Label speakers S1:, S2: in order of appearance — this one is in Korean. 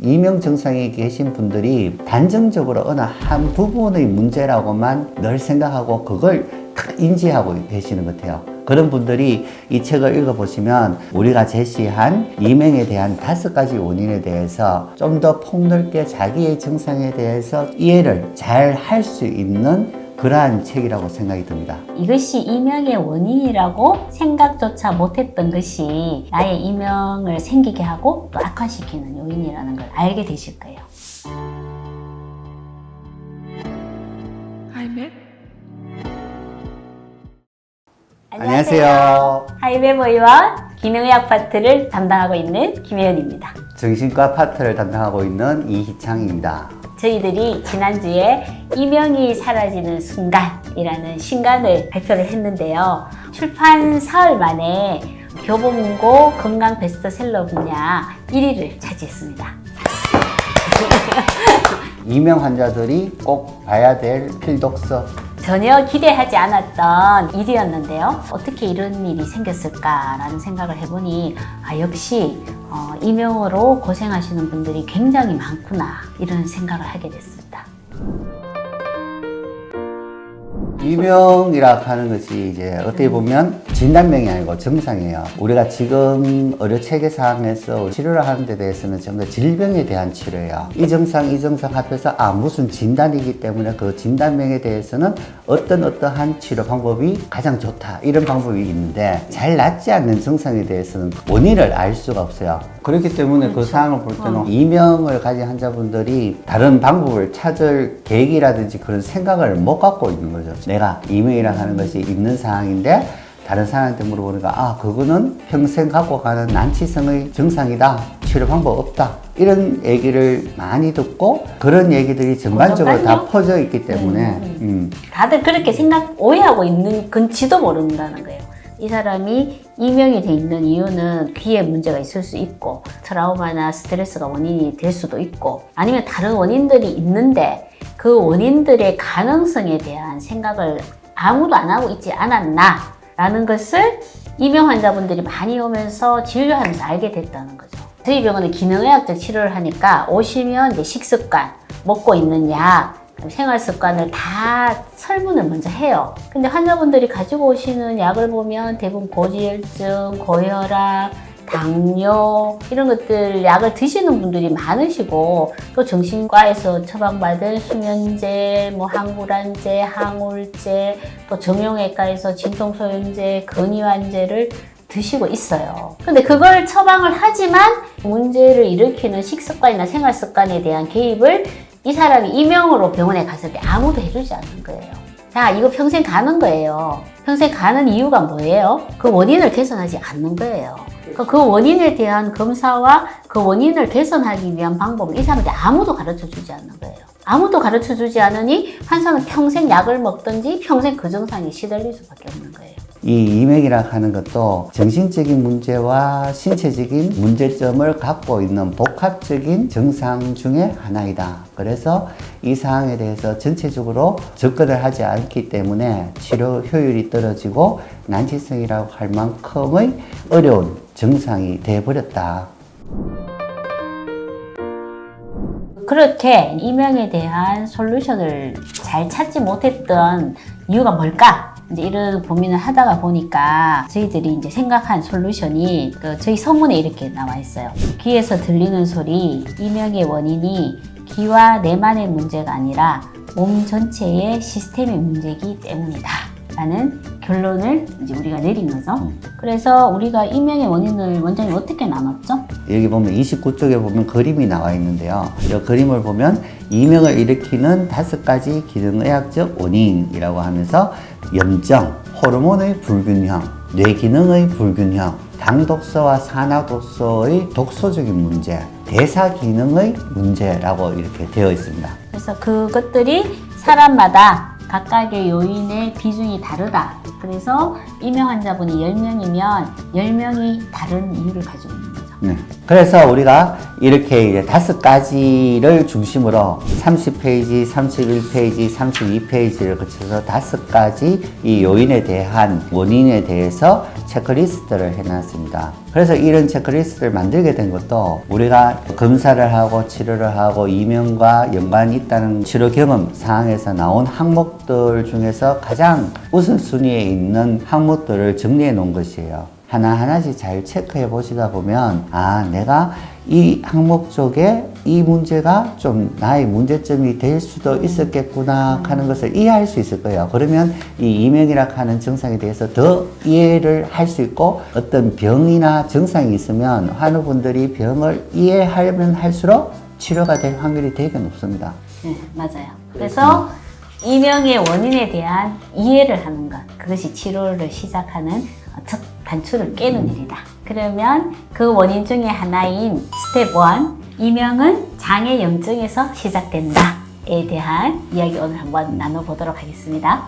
S1: 이명 증상이 계신 분들이 단정적으로 어느 한 부분의 문제라고만 늘 생각하고 그걸 인지하고 계시는 것 같아요. 그런 분들이 이 책을 읽어보시면 우리가 제시한 이명에 대한 5가지 원인에 대해서 좀 더 폭넓게 자기의 증상에 대해서 이해를 잘 할 수 있는 그러한 책이라고 생각이 듭니다.
S2: 이것이 이명의 원인이라고 생각조차 못했던 것이 나의 이명을 생기게 하고 또 악화시키는 요인이라는 걸 알게 되실 거예요.
S1: 안녕하세요.
S2: 하이웹 의원 기능의학 파트를 담당하고 있는 김혜연입니다.
S1: 정신과 파트를 담당하고 있는 이희창입니다.
S2: 저희들이 지난주에 이명이 사라지는 순간이라는 신간을 발표를 했는데요. 출판 사흘 만에 교보문고 건강 베스트셀러 분야 1위를 차지했습니다.
S1: 이명 환자들이 꼭 봐야 될 필독서.
S2: 전혀 기대하지 않았던 일이었는데요. 어떻게 이런 일이 생겼을까라는 생각을 해보니 역시 이명으로 고생하시는 분들이 굉장히 많구나 이런 생각을 하게 됐습니다.
S1: 이명이라 하는 것이 이제 어떻게 보면 진단명이 아니고 증상이에요. 우리가 지금 의료 체계상에서 치료를 하는 데 대해서는 전부 다 질병에 대한 치료예요. 이 증상 합해서 무슨 진단이기 때문에 그 진단명에 대해서는 어떠한 치료 방법이 가장 좋다 이런 방법이 있는데 잘 낫지 않는 증상에 대해서는 원인을 알 수가 없어요. 그렇기 때문에 그 상황을 볼 때는 이명을 가진 환자분들이 다른 방법을 찾을 계획이라든지 그런 생각을 못 갖고 있는 거죠. 내가 이명이라 하는 것이 있는 상황인데 다른 사람한테 물어보니까 그거는 평생 갖고 가는 난치성의 증상이다. 치료 방법 없다. 이런 얘기를 많이 듣고 그런 얘기들이 전반적으로 다 퍼져 있기 때문에
S2: 다들 그렇게 오해하고 있는 건지도 모른다는 거예요. 이 사람이 이명이 돼 있는 이유는 귀에 문제가 있을 수 있고 트라우마나 스트레스가 원인이 될 수도 있고 아니면 다른 원인들이 있는데 그 원인들의 가능성에 대한 생각을 아무도 안 하고 있지 않았나 라는 것을 이명 환자분들이 많이 오면서 진료하면서 알게 됐다는 거죠. 저희 병원은 기능의학적 치료를 하니까 오시면 이제 식습관, 먹고 있는 약, 생활 습관을 다 설문을 먼저 해요. 근데 환자분들이 가지고 오시는 약을 보면 대부분 고지혈증, 고혈압, 당뇨 이런 것들 약을 드시는 분들이 많으시고 또 정신과에서 처방받은 수면제, 항불안제, 항우울제 또 정형외과에서 진통소염제, 근이완제를 드시고 있어요. 근데 그걸 처방을 하지만 문제를 일으키는 식습관이나 생활습관에 대한 개입을 이 사람이 이명으로 병원에 갔을 때 아무도 해주지 않는 거예요. 자, 이거 평생 가는 거예요. 평생 가는 이유가 뭐예요? 그 원인을 개선하지 않는 거예요. 그 원인에 대한 검사와 그 원인을 개선하기 위한 방법을 이 사람한테 아무도 가르쳐 주지 않는 거예요. 아무도 가르쳐 주지 않으니 환자는 평생 약을 먹든지 평생 그 증상에 시달릴 수밖에 없는 거예요.
S1: 이 이명이라 하는 것도 정신적인 문제와 신체적인 문제점을 갖고 있는 복합적인 증상 중에 하나이다. 그래서 이 사항에 대해서 전체적으로 접근을 하지 않기 때문에 치료 효율이 떨어지고 난치성이라고 할 만큼의 어려운 증상이 되어버렸다.
S2: 그렇게 이명에 대한 솔루션을 잘 찾지 못했던 이유가 뭘까? 이제 이런 고민을 하다가 보니까 저희들이 이제 생각한 솔루션이 저희 서문에 이렇게 나와 있어요. 귀에서 들리는 소리, 이명의 원인이 귀와 뇌만의 문제가 아니라 몸 전체의 시스템의 문제이기 때문이다. 라는 결론을 이제 우리가 내린 거죠. 그래서 우리가 이명의 원인을 원장님 어떻게 나눴죠?
S1: 여기 보면 29쪽에 보면 그림이 나와 있는데요. 이 그림을 보면 이명을 일으키는 5가지 기능의학적 원인이라고 하면서 염증, 호르몬의 불균형, 뇌기능의 불균형, 당독소와 산화독소의 독소적인 문제, 대사기능의 문제라고 이렇게 되어 있습니다.
S2: 그래서 그것들이 사람마다 각각의 요인의 비중이 다르다. 그래서 이명 환자분이 10명이면 10명이 다른 이유를 가지고 있는 거죠.
S1: 네. 그래서 우리가 이렇게 이제 5가지를 중심으로 30페이지, 31페이지, 32페이지를 거쳐서 5가지 이 요인에 대한 원인에 대해서 체크리스트를 해놨습니다. 그래서 이런 체크리스트를 만들게 된 것도 우리가 검사를 하고 치료를 하고 이명과 연관이 있다는 치료 경험 사항에서 나온 항목들 중에서 가장 우선순위에 있는 항목들을 정리해 놓은 것이에요. 하나하나씩 잘 체크해 보시다 보면 아, 내가 이 항목 쪽에 이 문제가 좀 나의 문제점이 될 수도 있었겠구나 하는 것을 이해할 수 있을 거예요. 그러면 이 이명이라 하는 증상에 대해서 더 이해를 할 수 있고 어떤 병이나 증상이 있으면 환우분들이 병을 이해하면 할수록 치료가 될 확률이 되게 높습니다.
S2: 네, 맞아요. 그래서 이명의 원인에 대한 이해를 하는 것, 그것이 치료를 시작하는 첫 단추를 깨는 일이다. 그러면 그 원인 중에 하나인 스텝 1, 이명은 장애 염증에서 시작된다에 대한 이야기 오늘 한번 나눠보도록 하겠습니다.